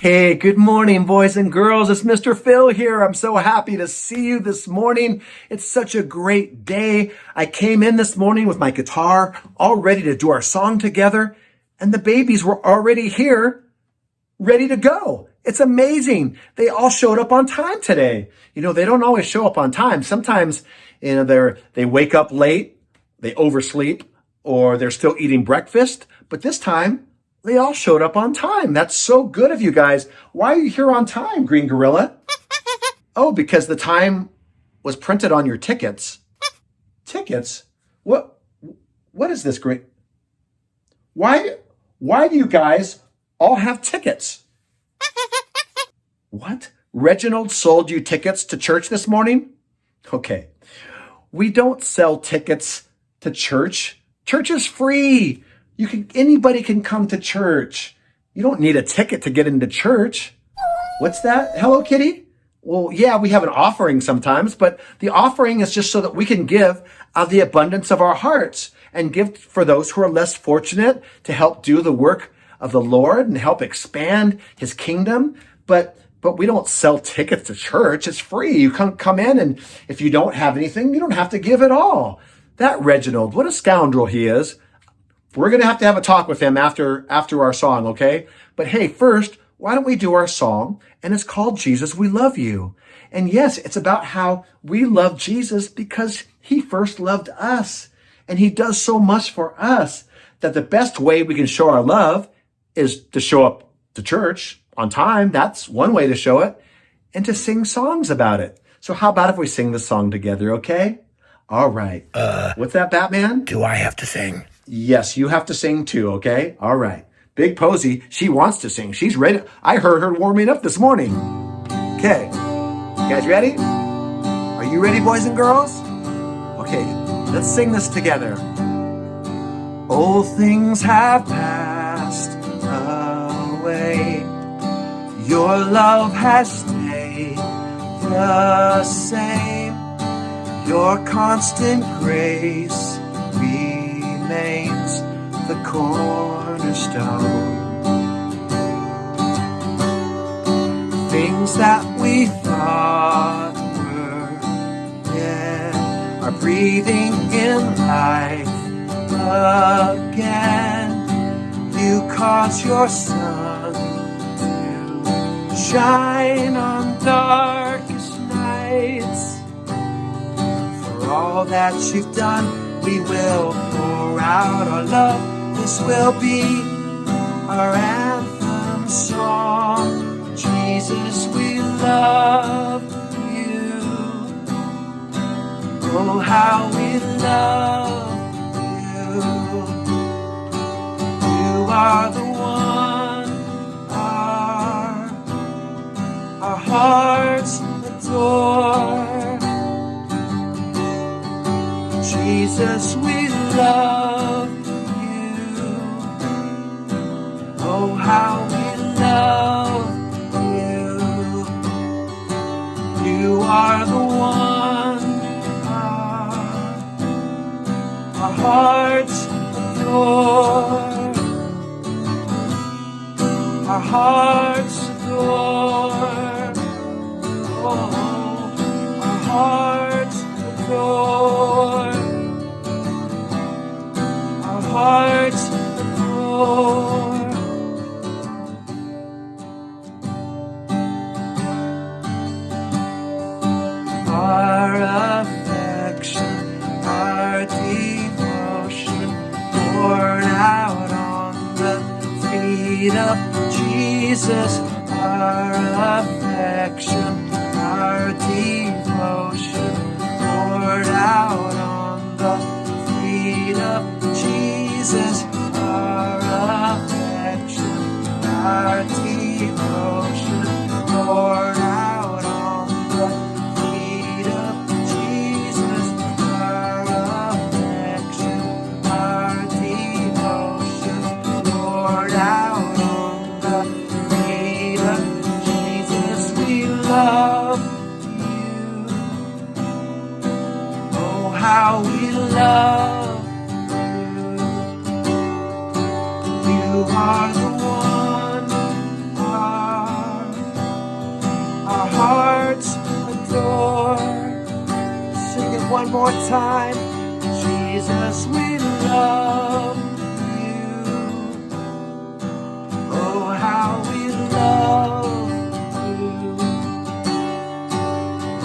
Hey, good morning, boys and girls. It's Mr. Phil here. I'm so happy to see you this morning. It's such a great day. I came in this morning with my guitar, all ready to do our song together, and the babies were already here, ready to go. It's amazing. They all showed up on time today. They don't always show up on time. Sometimes, they wake up late, they oversleep, or they're still eating breakfast. But this time, they all showed up on time. That's so good of you guys. Why are you here on time, Green Gorilla? Oh, because the time was printed on your tickets. Tickets? What is this, Green? Why do you guys all have tickets? What? Reginald sold you tickets to church this morning? Okay. We don't sell tickets to church. Church is free. Anybody can come to church. You don't need a ticket to get into church. What's that? Hello, kitty? Well, yeah, we have an offering sometimes, but the offering is just so that we can give out of the abundance of our hearts and give for those who are less fortunate to help do the work of the Lord and help expand his kingdom. But we don't sell tickets to church. It's free. You come in, and if you don't have anything, you don't have to give at all. That Reginald, what a scoundrel he is. We're going to have a talk with him after our song, okay? But hey, first, why don't we do our song? And it's called Jesus, We Love You. And yes, it's about how we love Jesus because he first loved us. And he does so much for us that the best way we can show our love is to show up to church on time. That's one way to show it. And to sing songs about it. So how about if we sing the song together, okay? All right. What's that, Batman? Do I have to sing? Yes, you have to sing too, okay? All right. Big Posy, she wants to sing. She's ready. I heard her warming up this morning. Okay. You guys ready? Are you ready, boys and girls? Okay, let's sing this together. Old things have passed away. Your love has stayed the same. Your constant grace remains the cornerstone. Things that we thought were dead are breathing in life again. You cause your sun to shine on darkest nights. For all that you've done, we will pour out our love. This will be our anthem song. Jesus, we love you. Oh, how we love you. You are the one our hearts adore. Jesus, we love you. Oh, how we love you. You are the one our hearts adore. Our hearts adore. Oh, our hearts adore. Hearts adore. Our affection, our devotion poured out on the feet of Jesus. Our affection, our devotion poured out on the feet of Jesus, our affection, our devotion poured out on the feet of Jesus, our affection, our devotion poured out on the feet of Jesus. We love you. Oh, how we love. You are the one one more time. Jesus, we love you. Oh, how we love you.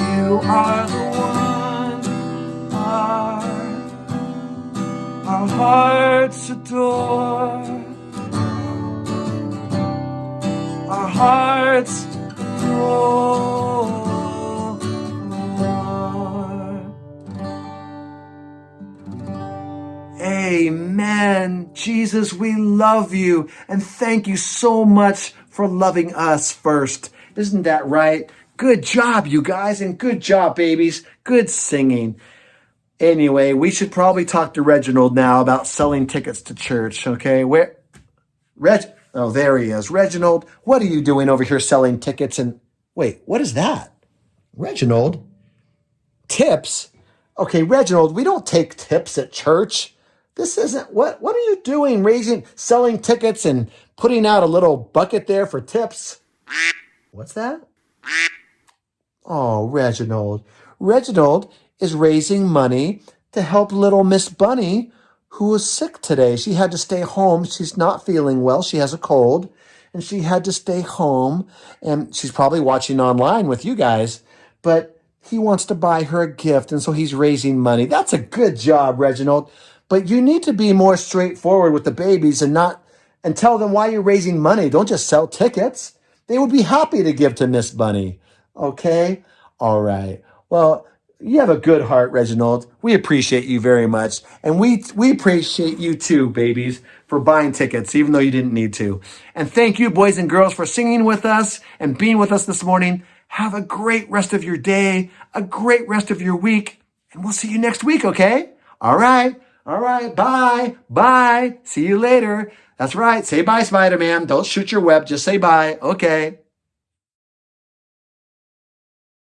You are the one our hearts adore. Our hearts adore. Amen. Jesus, we love you, and thank you so much for loving us first. Isn't that right? Good job, you guys, and good job, babies. Good singing. Anyway, we should probably talk to Reginald now about selling tickets to church, okay? Oh, there he is. Reginald, what are you doing over here selling tickets? And wait, what is that? Reginald? Tips? Okay, Reginald, we don't take tips at church. This isn't, what are you doing? Selling tickets and putting out a little bucket there for tips? What's that? Oh, Reginald. Reginald is raising money to help little Miss Bunny, who was sick today. She had to stay home. She's not feeling well. She has a cold, and she had to stay home. And she's probably watching online with you guys. But he wants to buy her a gift, and so he's raising money. That's a good job, Reginald. But you need to be more straightforward with the babies and tell them why you're raising money. Don't just sell tickets. They would be happy to give to Miss Bunny. Okay? All right. Well, you have a good heart, Reginald. We appreciate you very much. And we appreciate you too, babies, for buying tickets, even though you didn't need to. And thank you, boys and girls, for singing with us and being with us this morning. Have a great rest of your day, a great rest of your week, and we'll see you next week, okay? All right. All right. Bye. Bye. See you later. That's right. Say bye, Spider-Man. Don't shoot your web. Just say bye. Okay.